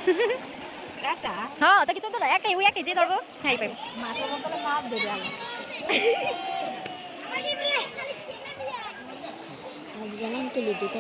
হ্যাঁ তা কি তোর ধরা একটাই ওই একটাই যে ধরবো খাই পাই মাছের বদলে মাছ দেবে আলো জানান তুলি দিতে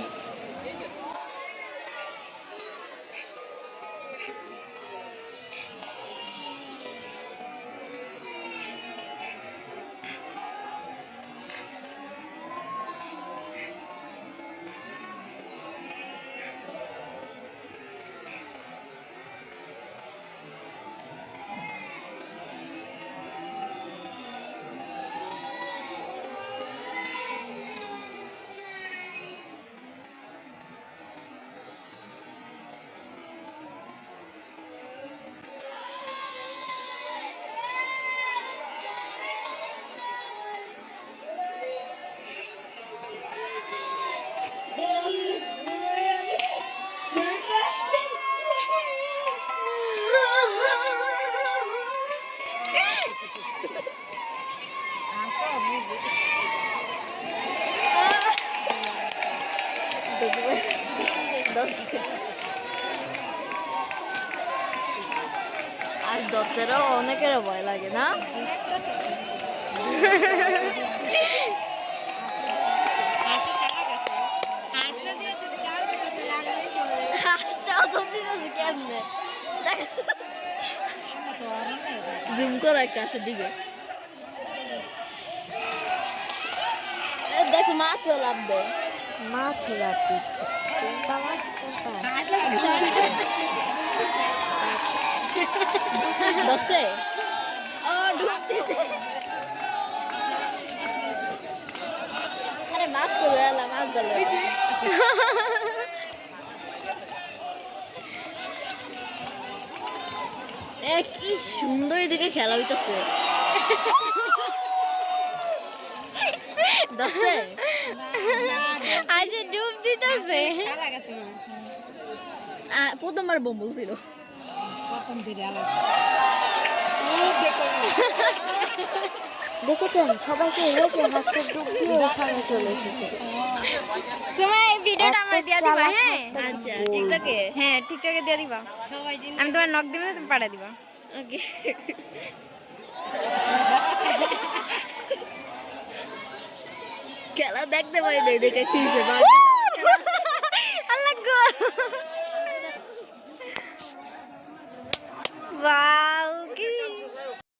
আর দত্তেরও অনেকেরও ভয় লাগে না জুম করো একটা আসার দিকে দেখছো মাছও লাভ দেয় মাছ লাভ দিচ্ছে কোনটা মাছ কোনটা দশে ও ঢুকতেছে আরে মাছ তো গেল মাছ ধরলো কি সুন্দর দিকে খেলা হইতেছে দশে আজ ডুব দিতেছে প্রথমবার বোম বলছিল দেখেছেন সবাইকে রেখে হাসতে ডুব দিয়ে ওখানে চলে এসেছে তুমি এই ভিডিওটা আমার দিয়া দিবা হ্যাঁ আচ্ছা টিকটকে হ্যাঁ টিকটকে দিয়া দিবা সবাই আমি তোমার নক দিবে তুমি পাঠিয়ে দিবা ওকে খেলা দেখতে পারি দেখে কি হইছে